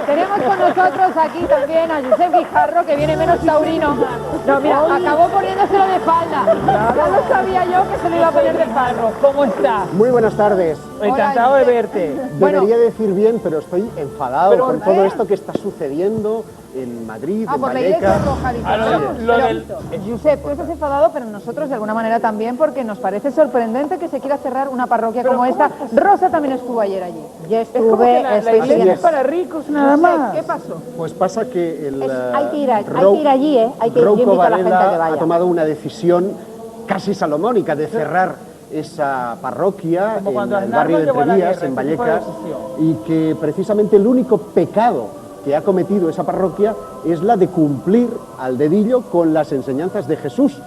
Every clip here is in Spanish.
Tenemos con nosotros aquí también a Josep Guijarro, que viene menos taurino. No, mira, acabó poniéndoselo de falda. Ya lo sabía yo que se lo iba a poner de falda. ¿Cómo estás? Muy buenas tardes. Encantado de verte. Debería decir bien, pero estoy enfadado con todo esto que está sucediendo en Madrid, en por la Iglesia Vallecas. Roja, Josep, tú estás enfadado, pero nosotros de alguna manera también, porque nos parece sorprendente que se quiera cerrar una parroquia como esta. Rosa también estuvo ayer allí. Yo Es como que estuve, la iglesia es para ricos nada más. ¿Qué pasó? Pues pasa que hay que ir allí, hay que ir, yo invito a la gente a que vaya. ha tomado una decisión casi salomónica de cerrar esa parroquia Como en cuando el Aznar barrio de no llevó a la Entrevías, guerra, en ese tipo de Vallecas, decisión. y que precisamente el único pecado que ha cometido esa parroquia es la de cumplir al dedillo con las enseñanzas de Jesús.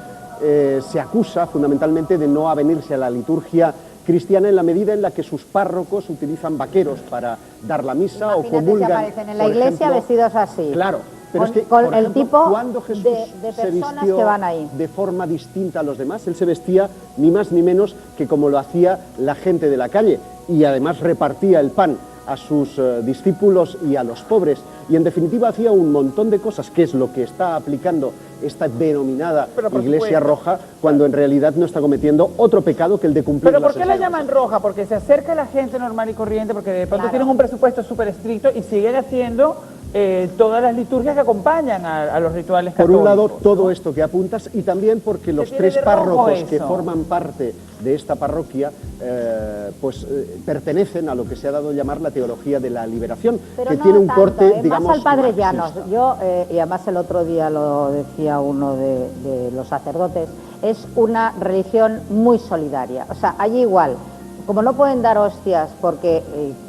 Se acusa fundamentalmente de no avenirse a la liturgia cristiana en la medida en la que sus párrocos utilizan vaqueros para dar la misa. Imagínate o comulgan, si aparecen en la por iglesia ejemplo, vestidos así. Claro, pero es que, con por el ejemplo, tipo cuando Jesús de se personas vistió que van ahí. de forma distinta a los demás, él se vestía ni más ni menos que como lo hacía la gente de la calle, y además repartía el pan a sus discípulos y a los pobres, y en definitiva hacía un montón de cosas, que es lo que está aplicando esta denominada Iglesia Roja, cuando en realidad no está cometiendo otro pecado que el de cumplir ¿Pero las por qué la enseñanzas. llaman roja? Porque se acerca a la gente normal y corriente, porque de pronto tienen un presupuesto súper estricto y siguen haciendo todas las liturgias que acompañan a los rituales Por católicos. un lado, todo esto que apuntas, y también porque los tiene tres de rojo párrocos que eso? forman parte de esta parroquia pertenecen a lo que se ha dado a llamar la teología de la liberación, Pero que no tiene un tanto, corte, digamos, más al Padre marxista. Llanos. Yo, y además el otro día lo decía uno de los sacerdotes, es una religión muy solidaria. O sea, allí igual, como no pueden dar hostias, porque,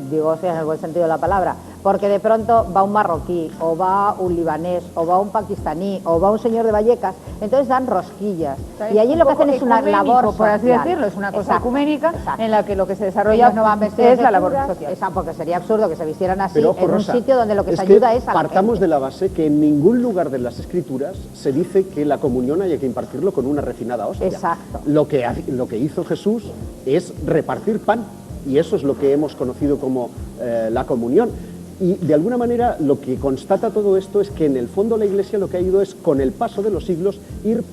digo hostias en el buen sentido de la palabra, porque de pronto va un marroquí, o va un libanés, o va un pakistaní, o va un señor de Vallecas, entonces dan rosquillas. Y allí lo que hacen es una labor por así social. decirlo, es una cosa Exacto, ecuménica exacto. en la que lo que se desarrolla Ellos no van vestidos es de la labor curas, social. porque sería absurdo que se vistieran así Pero, ojo, en un Rosa, sitio donde lo que se es que ayuda es a la partamos gente. de la base que en ningún lugar de las Escrituras se dice que la comunión haya que impartirlo con una refinada hostia. Exacto. Lo que hizo Jesús es repartir pan, y eso es lo que hemos conocido como la comunión. Y de alguna manera lo que constata todo esto es que en el fondo la Iglesia lo que ha ido es, con el paso de los siglos, ir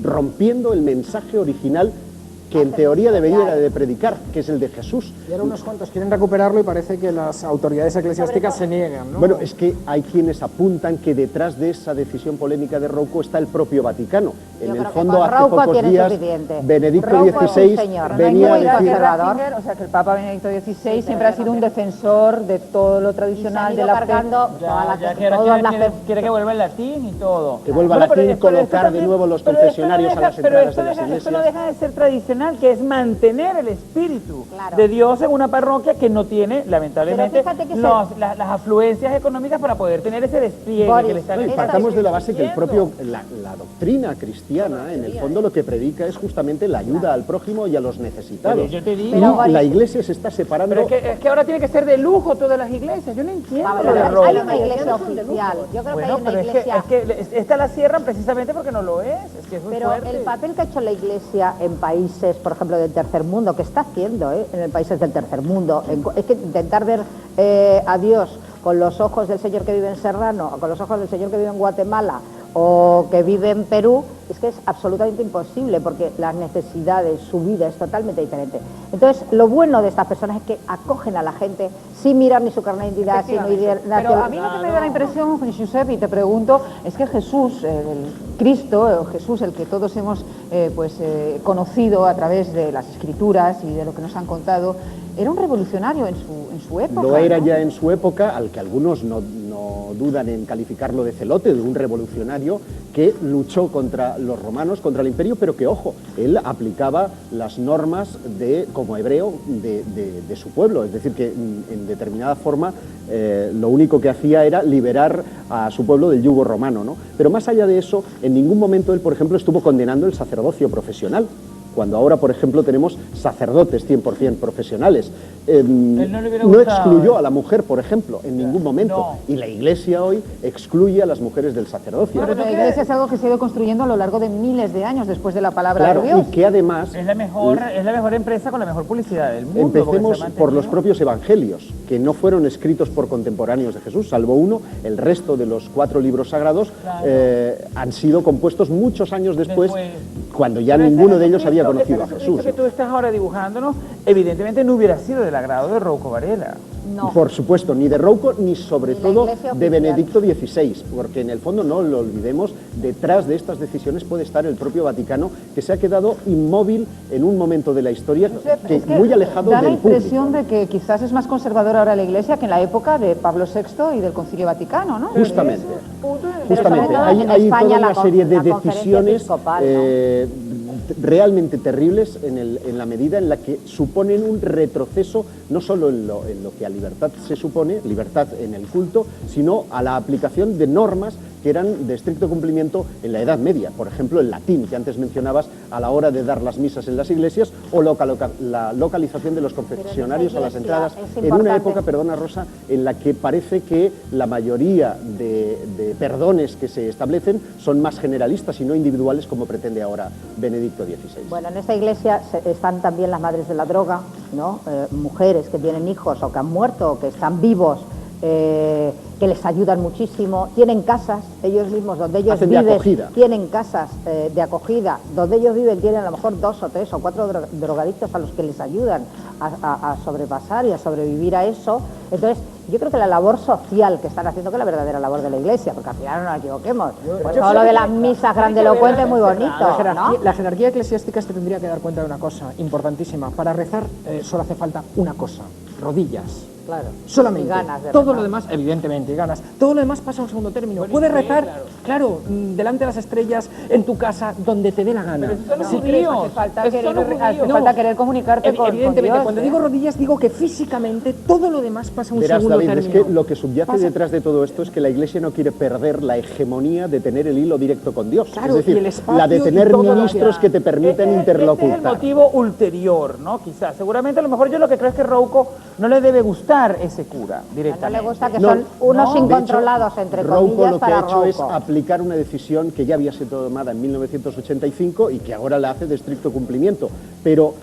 rompiendo el mensaje original que en teoría debería de predicar, que es el de Jesús. Y ahora unos cuantos quieren recuperarlo y parece que las autoridades eclesiásticas se niegan, ¿no? Bueno, es que hay quienes apuntan que detrás de esa decisión polémica de Rouco está el propio Vaticano. En el creo que fondo, con hace Rouco pocos tienen días, suficiente. Benedicto Rouco es un XVI señor, venía a Muy decir... conservador. O sea, que el Papa Benedicto XVI siempre ha sido un defensor de todo lo tradicional de la fe. cargando Quiere que vuelva el latín y todo. Que vuelva Bueno, latín, pero colocar de también- nuevo los pero esto confesionarios no a las pero entradas esto de las Esto no iglesias. deja de ser tradicional, que es mantener el espíritu Claro. de Dios en una parroquia que no tiene, lamentablemente, Pero fíjate que las afluencias económicas para poder tener ese despliegue Boris, que le están No, y Esa partamos de la base que exigiendo. la doctrina cristiana, en el fondo, lo que predica es justamente la ayuda al prójimo y a los necesitados. Pero yo te digo- Y Pero, la Iglesia se está separando... Pero es que ahora tiene que ser de lujo todas las iglesias. Yo no entiendo Vamos, lo de hay Roma. una iglesia oficial. Yo creo Bueno, que hay una pero es iglesia. que esta la cierran precisamente porque no lo es. Es que es muy Pero fuerte. el papel que ha hecho la Iglesia en países, por ejemplo, del tercer mundo, que está haciendo en el países del tercer mundo, es que intentar ver a Dios con los ojos del señor que vive en Serrano, o con los ojos del señor que vive en Guatemala, o que vive en Perú, es que es absolutamente imposible, porque las necesidades, su vida es totalmente diferente. Entonces, lo bueno de estas personas es que acogen a la gente sin mirar ni su carne de identidad, sin mirar... Pero a mí lo que me da la impresión, Josep, y te pregunto, es que Jesús, el Cristo, Jesús, el que todos hemos conocido a través de las Escrituras y de lo que nos han contado, era un revolucionario en su época. Lo era ¿no? ya en su época, al que algunos no dudan en calificarlo de celote, de un revolucionario que luchó contra los romanos, contra el imperio, pero que, ojo, él aplicaba las normas como hebreo de su pueblo, es decir, que en determinada forma lo único que hacía era liberar a su pueblo del yugo romano, ¿no? Pero más allá de eso, en ningún momento él, por ejemplo, estuvo condenando el sacerdocio profesional. cuando ahora, por ejemplo, tenemos sacerdotes 100% profesionales. No excluyó a la mujer, por ejemplo, en ningún momento. Y la Iglesia hoy excluye a las mujeres del sacerdocio. Pero la Iglesia es algo que se ha ido construyendo a lo largo de miles de años después de la palabra de Dios. Y que además... Es la mejor empresa con la mejor publicidad del mundo. Empecemos por los propios evangelios, que no fueron escritos por contemporáneos de Jesús, salvo uno. El resto de los 4 libros sagrados han sido compuestos muchos años después, cuando ya ninguno de ellos había conocido a Jesús. Que tú estás ahora dibujándonos, evidentemente no hubiera sido del agrado de Rouco Varela. No. Por supuesto, ni de Rouco ni sobre Ni la todo Iglesia de oficial. Benedicto XVI, porque en el fondo, no lo olvidemos, detrás de estas decisiones puede estar el propio Vaticano, que se ha quedado inmóvil en un momento de la historia que muy alejado da la del público. impresión de que quizás es más conservadora ahora la Iglesia que en la época de Pablo VI y del Concilio Vaticano, ¿no? Justamente, Pero sobre todo hay en toda España una serie de la conferencia decisiones episcopal, ¿no? realmente terribles en la medida en la que suponen un retroceso no solo en lo que a libertad se supone, libertad en el culto, sino a la aplicación de normas que eran de estricto cumplimiento en la Edad Media. Por ejemplo, el latín que antes mencionabas a la hora de dar las misas en las iglesias, o la localización de los confesionarios a las entradas, en una época, perdona Rosa, en la que parece que la mayoría de perdones que se establecen son más generalistas y no individuales, como pretende ahora Benedicto XVI. Bueno, en esta iglesia están también las madres de la droga, ¿no? Mujeres que tienen hijos o que han muerto o que están vivos, que les ayudan muchísimo, tienen casas ellos mismos donde ellos Hacen de viven, acogida. tienen casas de acogida, donde ellos viven tienen a lo mejor 2 o 3 o 4 drogadictos a los que les ayudan a sobrepasar y a sobrevivir a eso. Entonces, yo creo que la labor social que están haciendo, que es la verdadera labor de la Iglesia, porque al final no nos equivoquemos, pues todo lo de las misas grandilocuentes es muy bonito, ¿no? La jerarquía eclesiástica se tendría que dar cuenta de una cosa importantísima. Para rezar solo hace falta una cosa: rodillas. Claro. Solamente. Y ganas de todo rezar. lo demás, evidentemente, y ganas. Todo lo demás pasa a un segundo término. Puedes rezar, claro, delante de las estrellas, en tu casa, donde te dé la gana. Si crees, hace falta querer comunicarte con Evidentemente, Dios, cuando digo rodillas, digo que físicamente todo lo demás pasa a un Verás, segundo David, término. es que lo que subyace detrás de todo esto es que la Iglesia no quiere perder la hegemonía de tener el hilo directo con Dios. Claro, es decir, y el espacio la de y tener todo lo ministros que te permiten interlocutar. Este es el motivo ulterior, ¿no? Quizás. Seguramente a lo mejor yo lo que creo es que Rouco no le debe gustar ese cura No directamente. le gusta que No, son unos de hecho, incontrolados, entre Rouco comillas, lo que para ha hecho es Rouco. aplicar una decisión que ya había sido tomada en 1985 y que ahora la hace de estricto cumplimiento. Pero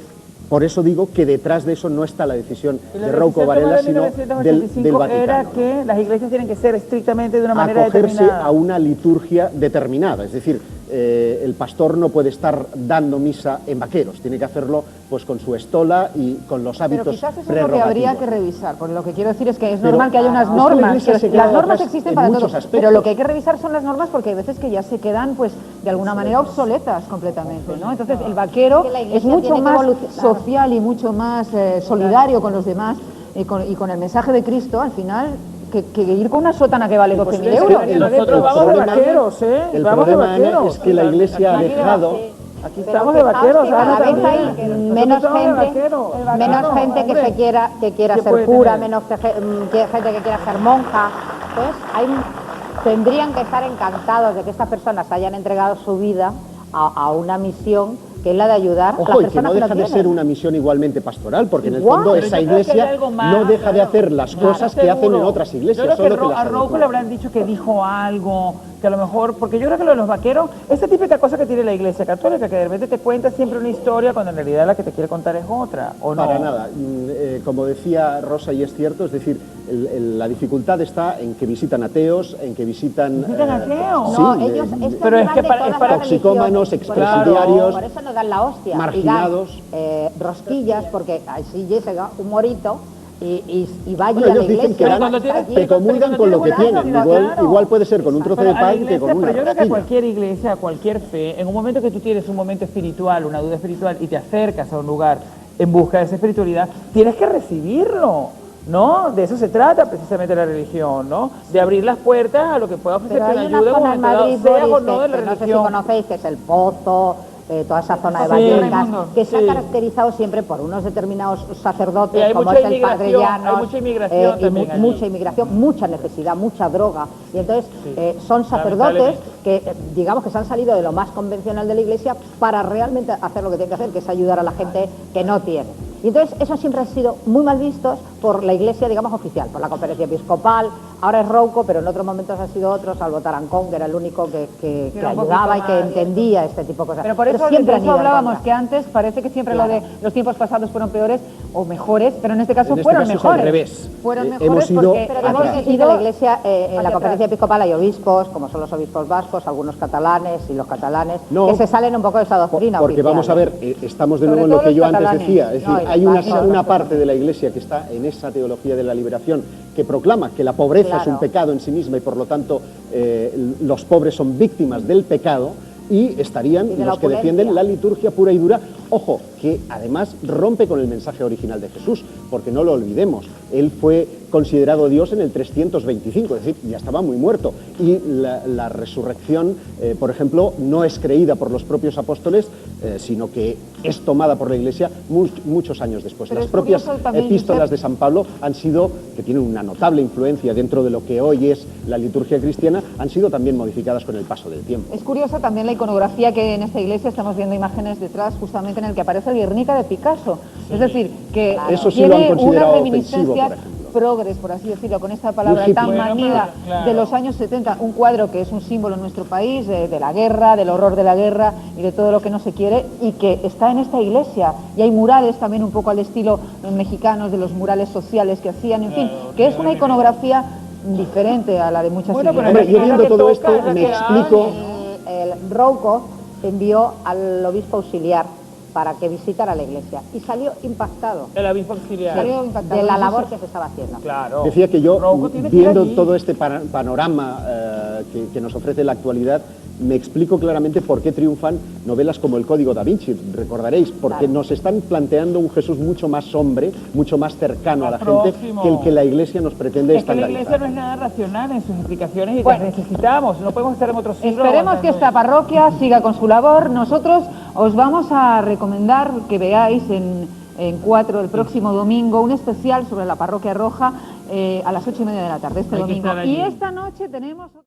por eso digo que detrás de eso no está la decisión Y la de Rouco decisión Varela, tomada en sino 1985 del Vaticano. era que las iglesias tienen que ser estrictamente de una manera Acogerse determinada. a una liturgia determinada, es decir, el pastor no puede estar dando misa en vaqueros, tiene que hacerlo pues con su estola y con los Pero hábitos quizás eso es lo que habría que prerrogativos. revisar, porque lo que quiero decir es que es Pero normal que haya unas es que la normas, Iglesia se las queda normas atrás existen en para muchos todos, aspectos. pero lo que hay que revisar son las normas porque hay veces que ya se quedan pues de alguna manera obsoletas completamente, ¿no? Entonces el vaquero Que la Iglesia es mucho tiene que más evolucionar. social y mucho más solidario con los demás y con el mensaje de Cristo al final que ir con una sótana que vale 12.000 euros. Nosotros vamos de vaqueros, ¿eh? El Vamos de problema, Ana, vaqueros. es que la Iglesia ha dejado... Aquí estamos de vaqueros, Cada Ana, vez también. hay Nosotros menos estamos de gente, vaqueros. menos Claro, gente que hombre. se quiera ¿Qué ser puede cura, tener? menos gente que quiera ser monja. Entonces, tendrían que estar encantados de que estas personas hayan entregado su vida a una misión que es la de ayudar a las Ojo, y que personas no deja de tienen. ser una misión igualmente pastoral, porque en el Igual, fondo pero esa yo creo que hay iglesia algo más, no deja de claro. hacer las cosas que hacen en otras iglesias, Yo creo solo que que las a Rouco adecuan. le habrán dicho que dijo algo, que a lo mejor, porque yo creo que lo de los vaqueros, esta típica cosa que tiene la iglesia católica, que de repente te cuenta siempre una historia cuando en realidad la que te quiere contar es otra, ¿o no? Para nada. Como decía Rosa, y es cierto, es decir, la dificultad está en que visitan ateos, en que visitan... ¿Visitan ateos? Sí, No, ellos estos pero es llevan que de para- todas es para las toxicómanos, religiones. expresidiarios, Por eso nos dan la hostia. marginados. Y dan, rosquillas, porque así llega un morito y va allí Bueno, a la ellos dicen iglesia. que cuando dan, tienes- te comulgan con lo que tienen. Igual puede ser con un trozo de Pero a la pan que iglesia, con una pero yo creo que a rosquilla. cualquier iglesia, a cualquier fe, en un momento que tú tienes un momento espiritual, una duda espiritual, y te acercas a un lugar en busca de esa espiritualidad, tienes que recibirlo, ¿no? De eso se trata precisamente la religión, ¿no? De abrir las puertas a lo que pueda ofrecerte Pero una hay una ayuda zona en Madrid, sea o Boris, no de la que no sé si religión. conocéis, que es el Pozo, toda esa zona de Sí, Vallecas, Raimundo, que se ha sí. caracterizado siempre por unos determinados sacerdotes, Y hay como mucha es el Padre inmigración, Llanos, hay mucha inmigración y también allí. mucha inmigración, mucha necesidad, mucha droga. Y entonces son sacerdotes lamentablemente. que, digamos, que se han salido de lo más convencional de la Iglesia para realmente hacer lo que tienen que hacer, que es ayudar a la gente que no tiene. Y entonces esos siempre han sido muy mal vistos por la Iglesia, digamos, oficial, por la Conferencia Episcopal. Ahora es Rouco, pero en otros momentos ha sido otro, salvo Tarancón, que era el único que Era un ayudaba y poquito que más entendía este tipo de cosas. Pero por eso, siempre de han eso ido en hablábamos, contra. que antes parece que siempre Claro. lo de los tiempos pasados fueron peores o mejores, pero en este caso En este fueron caso es mejores. al revés. Fueron Hemos mejores ido porque Pero hacia digamos atrás. que en la Iglesia, en la hacia Conferencia atrás. Episcopal hay obispos, como son los obispos vascos, algunos catalanes y los catalanes, No, que se salen un poco de esa doctrina Porque oficial, vamos a ¿no? ver, estamos de Sobre nuevo en lo todo que los yo antes catalanes. decía, es No, decir, y hay los una vascos. parte de la Iglesia que está en esa teología de la liberación que proclama que la pobreza es un Claro. pecado en sí misma y por lo tanto los pobres son víctimas del pecado, y estarían Y de la los que opulencia. defienden la liturgia pura y dura, ojo, que además rompe con el mensaje original de Jesús, porque no lo olvidemos, él fue considerado Dios en el 325, es decir, ya estaba muy muerto, y la resurrección, por ejemplo, no es creída por los propios apóstoles, sino que es tomada por la Iglesia muchos años después. Pero Las es propias curioso también, epístolas Josep, de San Pablo han sido, que tienen una notable influencia dentro de lo que hoy es la liturgia cristiana, han sido también modificadas con el paso del tiempo. Es curioso también la iconografía que en esta iglesia estamos viendo imágenes detrás, justamente en el que aparece el Guernica de Picasso. Es decir, que Eso sí lo han tiene una considerado reminiscencia ofensivo, por ejemplo. progres, por así decirlo, con esta palabra hippie. tan Bueno, manida pero, claro. de los años 70. Un cuadro que es un símbolo en nuestro país de la guerra, del horror de la guerra y de todo lo que no se quiere, y que está en esta iglesia. Y hay murales también un poco al estilo mexicanos, de los murales sociales que hacían, en fin, que es una iconografía diferente a la de muchas Bueno, pero iglesias. Hombre, yo viendo que todo toca, esto es la me que explico... El Rouco envió al obispo auxiliar para que visitara la iglesia y salió impactado El obispo auxiliar. Salió impactado. de la Entonces, labor que se estaba haciendo. Claro. Decía que yo, Rouco tiene que ir viendo allí. todo este panorama que nos ofrece la actualidad, me explico claramente por qué triunfan novelas como El Código da Vinci, recordaréis, porque Claro. nos están planteando un Jesús mucho más hombre, mucho más cercano a la Más gente, próximo. que el que la Iglesia nos pretende Es que la iglesia estandarizar. no es nada racional en sus implicaciones y Bueno. las necesitamos. No podemos estar en otro siglo. Esperemos que aguantando esta eso. parroquia siga con su labor. Nosotros os vamos a recomendar que veáis en 4 el próximo domingo un especial sobre la parroquia roja a las 8:30 de la tarde, este Hay que domingo. estar allí. Y esta noche tenemos...